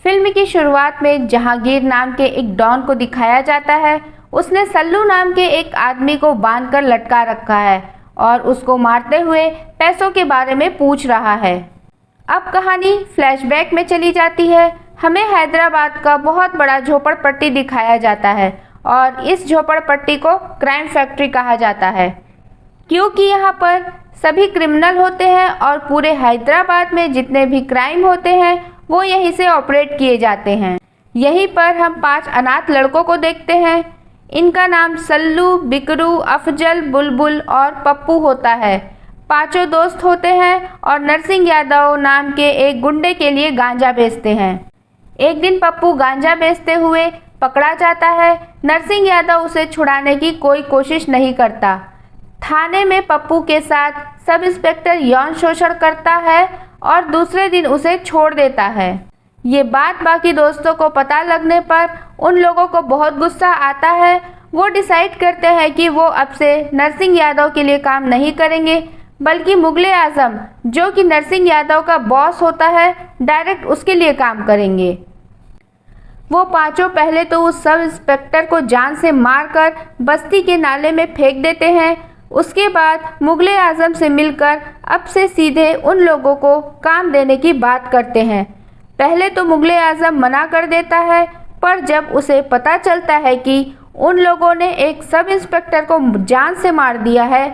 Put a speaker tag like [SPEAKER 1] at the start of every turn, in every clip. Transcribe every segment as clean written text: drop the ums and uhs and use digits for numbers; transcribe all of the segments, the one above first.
[SPEAKER 1] Film की शुरुआत में जहांगीर नाम के एक डॉन को दिखाया जाता है। उसने सल्लू नाम के एक आदमी को बांधकर लटका रखा है और उसको मारते हुए पैसों के बारे में पूछ रहा है। अब कहानी फ्लैशबैक में चली जाती है। हमें हैदराबाद का बहुत बड़ा झोपड़पट्टी दिखाया जाता है और इस झोपड़पट्टी को क्राइम फैक्ट्री कहा जाता है, क्योंकि यहाँ पर सभी क्रिमिनल होते हैं और पूरे हैदराबाद में जितने भी क्राइम होते हैं वो यहीं से ऑपरेट किए जाते हैं। यहीं पर हम 5 अनाथ लड़कों को देखते हैं। इनका नाम सल्लू, बिकरू, अफजल, बुलबुल और पप्पू होता है। 5 दोस्त होते हैं और नरसिंह यादव नाम के एक गुंडे के लिए गांजा बेचते हैं। एक दिन पप्पू गांजा बेचते हुए पकड़ा जाता है। नरसिंह यादव उसे छुड़ाने की कोई कोशिश नहीं करता। थाने में पप्पू के साथ सब इंस्पेक्टर यौन शोषण करता है और दूसरे दिन उसे छोड़ देता है। ये बात बाकी दोस्तों को पता लगने पर उन लोगों को बहुत गुस्सा आता है। वो डिसाइड करते हैं कि वो अब से नरसिंह यादव के लिए काम नहीं करेंगे, बल्कि मुगले आजम, जो कि नरसिंह यादव का बॉस होता है, डायरेक्ट उसके लिए काम करेंगे। वो 5 पहले तो उस सब इंस्पेक्टर को जान से मारकर बस्ती के नाले में फेंक देते हैं। उसके बाद मुगले आजम से मिलकर अब से सीधे उन लोगों को काम देने की बात करते हैं। पहले तो मुगले आजम मना कर देता है, पर जब उसे पता चलता है कि उन लोगों ने एक सब इंस्पेक्टर को जान से मार दिया है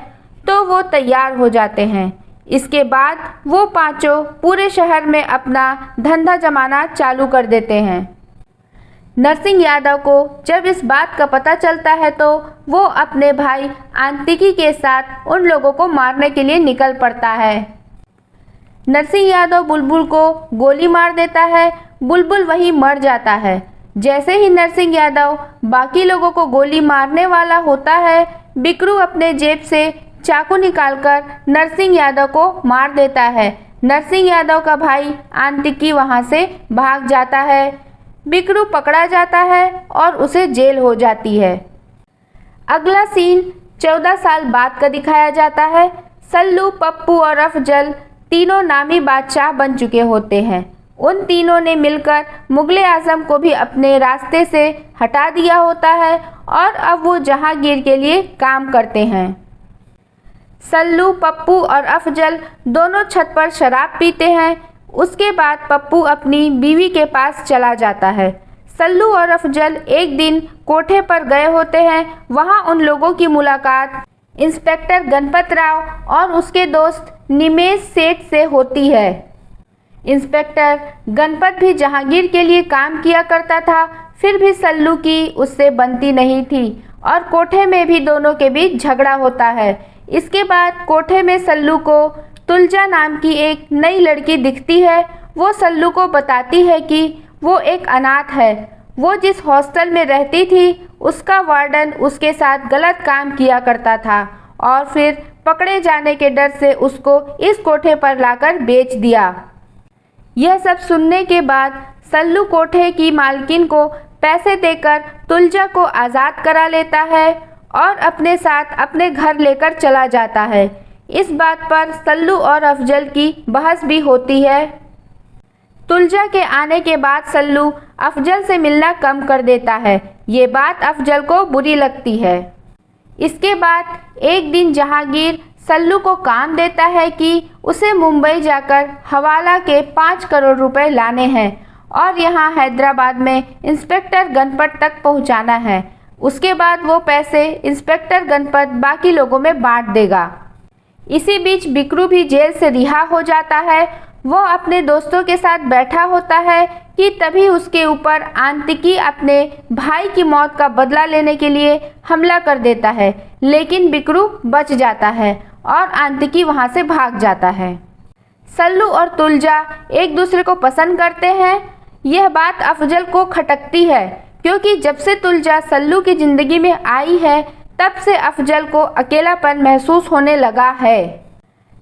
[SPEAKER 1] तो वो तैयार हो जाते हैं। इसके बाद वो 5 पूरे शहर में अपना धंधा जमाना चालू कर देते हैं। नरसिंह यादव को जब इस बात का पता चलता है तो वो अपने भाई आंतिकी के साथ उन लोगों को मारने के लिए निकल पड़ता है। नरसिंह यादव बुलबुल को गोली मार देता है। बुलबुल वहीं मर जाता है। जैसे ही नरसिंह यादव बाकी लोगों को गोली मारने वाला होता है, बिकरू अपने जेब से चाकू निकालकर नरसिंह यादव को मार देता है। नरसिंह यादव का भाई आंतिकी वहां से भाग जाता है। बिकरू पकड़ा जाता है और उसे जेल हो जाती है। अगला सीन 14 साल बाद का दिखाया जाता है। सल्लू, पप्पू और अफजल तीनों नामी बादशाह बन चुके होते हैं। उन तीनों ने मिलकर मुगले आजम को भी अपने रास्ते से हटा दिया होता है और अब वो जहांगीर के लिए काम करते हैं। सल्लू, पप्पू और अफजल दोनों छत पर शराब पीते हैं। उसके बाद पप्पू अपनी बीवी के पास चला जाता है। सल्लू और अफजल एक दिन कोठे पर गए होते हैं। वहां उन लोगों की मुलाकात इंस्पेक्टर गणपत राव और उसके दोस्त निमेश सेठ से होती है। इंस्पेक्टर गणपत भी जहांगीर के लिए काम किया करता था, फिर भी सल्लू की उससे बनती नहीं थी और कोठे में भी दोनों के बीच झगड़ा होता है। इसके बाद कोठे में सल्लू को तुलजा नाम की एक नई लड़की दिखती है। वो सल्लू को बताती है कि वो एक अनाथ है। वो जिस हॉस्टल में रहती थी उसका वार्डन उसके साथ गलत काम किया करता था और फिर पकड़े जाने के डर से उसको इस कोठे पर लाकर बेच दिया। यह सब सुनने के बाद सल्लू कोठे की मालकिन को पैसे देकर तुलजा को आज़ाद करा लेता है और अपने साथ अपने घर लेकर चला जाता है। इस बात पर सल्लू और अफजल की बहस भी होती है। तुलजा के आने के बाद सल्लू अफजल से मिलना कम कर देता है। ये बात अफजल को बुरी लगती है। इसके बाद एक दिन जहांगीर सल्लू को काम देता है कि उसे मुंबई जाकर हवाला के 5 करोड़ रुपए लाने हैं और यहाँ हैदराबाद में इंस्पेक्टर गणपत तक पहुँचाना है। उसके बाद वो पैसे इंस्पेक्टर गणपत बाकी लोगों में बांट देगा। इसी बीच बिकरू भी जेल से रिहा हो जाता है। वो अपने दोस्तों के साथ बैठा होता है कि तभी उसके ऊपर आंतिकी अपने भाई की मौत का बदला लेने के लिए हमला कर देता है, लेकिन बिकरू बच जाता है और आंतिकी वहां से भाग जाता है। सल्लू और तुलजा एक दूसरे को पसंद करते हैं। यह बात अफजल को खटकती है, क्योंकि जब से तुलजा सल्लू की जिंदगी में आई है तब से अफजल को अकेलापन महसूस होने लगा है।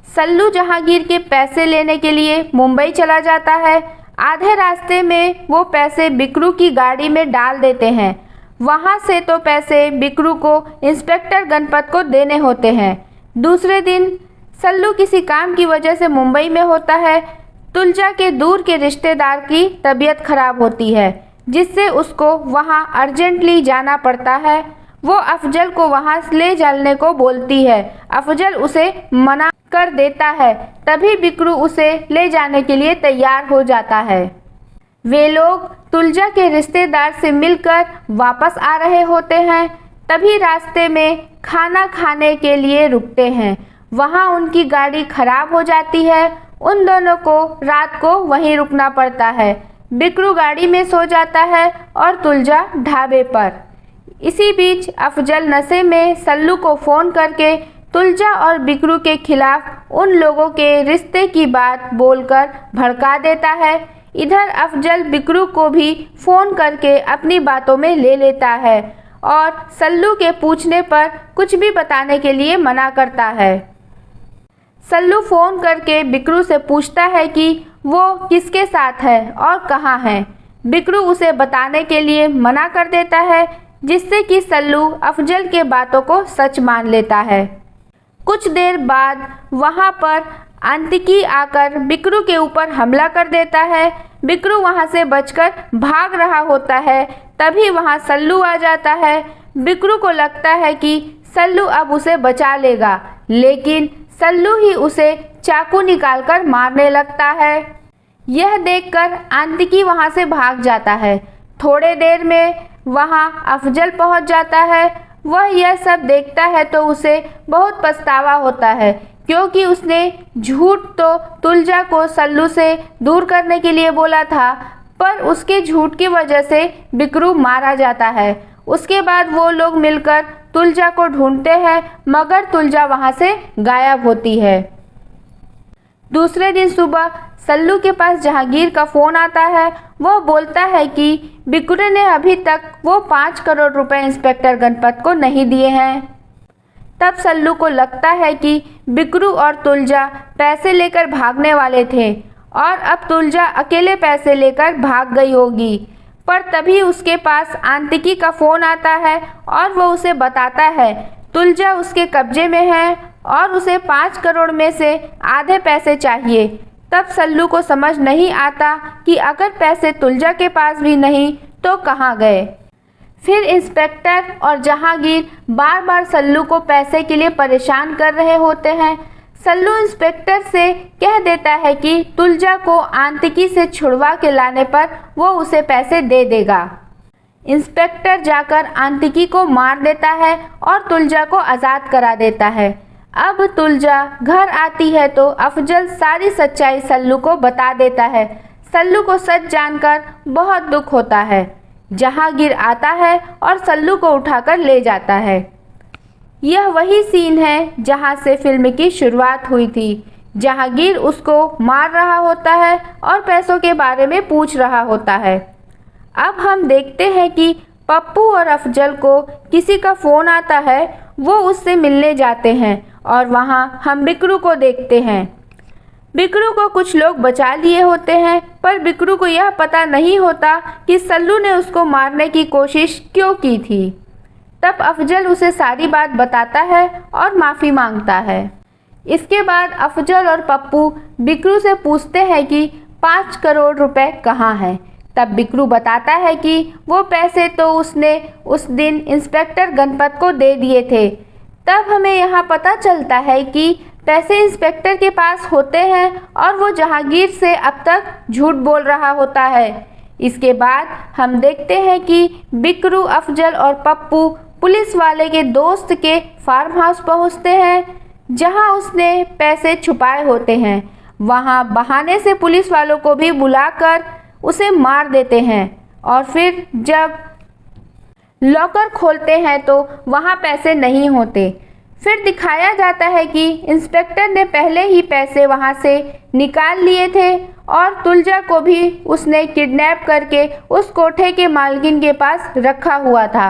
[SPEAKER 1] सल्लू जहांगीर के पैसे लेने के लिए मुंबई चला जाता है। आधे रास्ते में वो पैसे बिकरू की गाड़ी में डाल देते हैं। वहां से तो पैसे बिकरू को इंस्पेक्टर गणपत को देने होते हैं। दूसरे दिन सल्लू किसी काम की वजह से मुंबई में होता है। तुलजा के दूर के रिश्तेदार की तबीयत खराब होती है, जिससे उसको वहां अर्जेंटली जाना पड़ता है। वो अफजल को वहां ले चलने को बोलती है। अफजल उसे मना कर देता है। तभी बिकरू उसे ले जाने के लिए तैयार हो जाता है। वे लोग तुलजा के रिश्तेदार से मिलकर वापस आ रहे होते हैं। तभी रास्ते में खाना खाने के लिए रुकते हैं। वहां उनकी गाड़ी खराब हो जाती है। उन दोनों को रात को वहीं रुकना पड़ता है। बिकरू गाड़ी में सो जाता है और तुलजा ढाबे पर। इसी बीच अफजल नशे में सल्लू को फ़ोन करके तुलजा और बिकरू के खिलाफ उन लोगों के रिश्ते की बात बोलकर भड़का देता है। इधर अफजल बिकरू को भी फ़ोन करके अपनी बातों में ले लेता है और सल्लू के पूछने पर कुछ भी बताने के लिए मना करता है। सल्लू फ़ोन करके बिकरू से पूछता है कि वो किसके साथ है और कहाँ है। बिकरू उसे बताने के लिए मना कर देता है, जिससे कि सल्लू अफजल के बातों को सच मान लेता है। कुछ देर बाद वहां पर आंतिकी आकर बिकरू के ऊपर हमला कर देता है। बिकरू वहां से बचकर भाग रहा होता है। तभी वहां सल्लू आ जाता है। बिकरू को लगता है कि सल्लू अब उसे बचा लेगा, लेकिन सल्लू ही उसे चाकू निकालकर मारने लगता है। यह देखकर आंतिकी वहां से भाग जाता है। थोड़े देर में वहां अफजल पहुंच जाता है। वह यह सब देखता है तो उसे बहुत पछतावा होता है, क्योंकि उसने झूठ तो तुलजा को सल्लू से दूर करने के लिए बोला था, पर उसके झूठ की वजह से बिकरू मारा जाता है। उसके बाद वो लोग मिलकर तुलजा को ढूंढते हैं, मगर तुलजा वहां से गायब होती है। दूसरे दिन सुबह सल्लू के पास जहांगीर का फ़ोन आता है। वह बोलता है कि बिकरू ने अभी तक वो 5 करोड़ रुपए इंस्पेक्टर गणपत को नहीं दिए हैं। तब सल्लू को लगता है कि बिकरू और तुलजा पैसे लेकर भागने वाले थे और अब तुलजा अकेले पैसे लेकर भाग गई होगी। पर तभी उसके पास आंतिकी का फ़ोन आता है और वो उसे बताता है तुलजा उसके कब्जे में है और उसे 5 करोड़ में से आधे पैसे चाहिए। तब सल्लू को समझ नहीं आता कि अगर पैसे तुलजा के पास भी नहीं तो कहाँ गए। फिर इंस्पेक्टर और जहांगीर बार बार सल्लू को पैसे के लिए परेशान कर रहे होते हैं। सल्लू इंस्पेक्टर से कह देता है कि तुलजा को आंतिकी से छुड़वा के लाने पर वो उसे पैसे दे देगा। इंस्पेक्टर जाकर आंतिकी को मार देता है और तुलजा को आज़ाद करा देता है। अब तुलजा घर आती है तो अफजल सारी सच्चाई सल्लू को बता देता है। सल्लू को सच जानकर बहुत दुख होता है। जहांगीर आता है और सल्लू को उठाकर ले जाता है। यह वही सीन है जहां से फिल्म की शुरुआत हुई थी। जहांगीर उसको मार रहा होता है और पैसों के बारे में पूछ रहा होता है। अब हम देखते हैं कि पप्पू और अफजल को किसी का फ़ोन आता है। वो उससे मिलने जाते हैं और वहां हम बिकरू को देखते हैं। बिकरू को कुछ लोग बचा लिए होते हैं, पर बिकरू को यह पता नहीं होता कि सल्लू ने उसको मारने की कोशिश क्यों की थी। तब अफजल उसे सारी बात बताता है और माफ़ी मांगता है। इसके बाद अफजल और पप्पू बिकरू से पूछते हैं कि 5 करोड़ रुपए कहाँ हैं। तब बिकरू बताता है कि वो पैसे तो उसने उस दिन इंस्पेक्टर गणपत को दे दिए थे। तब हमें यहाँ पता चलता है कि पैसे इंस्पेक्टर के पास होते हैं और वो जहांगीर से अब तक झूठ बोल रहा होता है। इसके बाद हम देखते हैं कि बिकरू, अफजल और पप्पू पुलिस वाले के दोस्त के फार्म हाउस पहुँचते हैं, जहाँ उसने पैसे छुपाए होते हैं। वहाँ बहाने से पुलिस वालों को भी बुलाकर उसे मार देते हैं और फिर जब लॉकर खोलते हैं तो वहाँ पैसे नहीं होते। फिर दिखाया जाता है कि इंस्पेक्टर ने पहले ही पैसे वहाँ से निकाल लिए थे और तुलजा को भी उसने किडनैप करके उस कोठे के मालकिन के पास रखा हुआ था।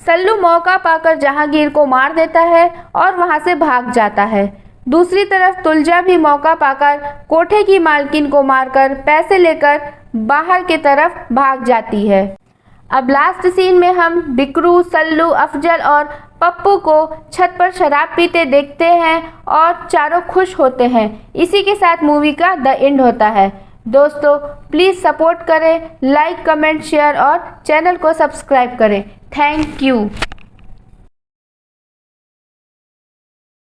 [SPEAKER 1] सल्लू मौका पाकर जहांगीर को मार देता है और वहाँ से भाग जाता है। दूसरी तरफ तुलजा भी मौका पाकर कोठे की मालकिन को मारकर पैसे लेकर बाहर की तरफ भाग जाती है। अब लास्ट सीन में हम बिकरू, सल्लू, अफजल और पप्पू को छत पर शराब पीते देखते हैं और चारों खुश होते हैं। इसी के साथ मूवी का द एंड होता है। दोस्तों प्लीज़ सपोर्ट करें, लाइक कमेंट शेयर और चैनल को सब्सक्राइब करें। Thank you.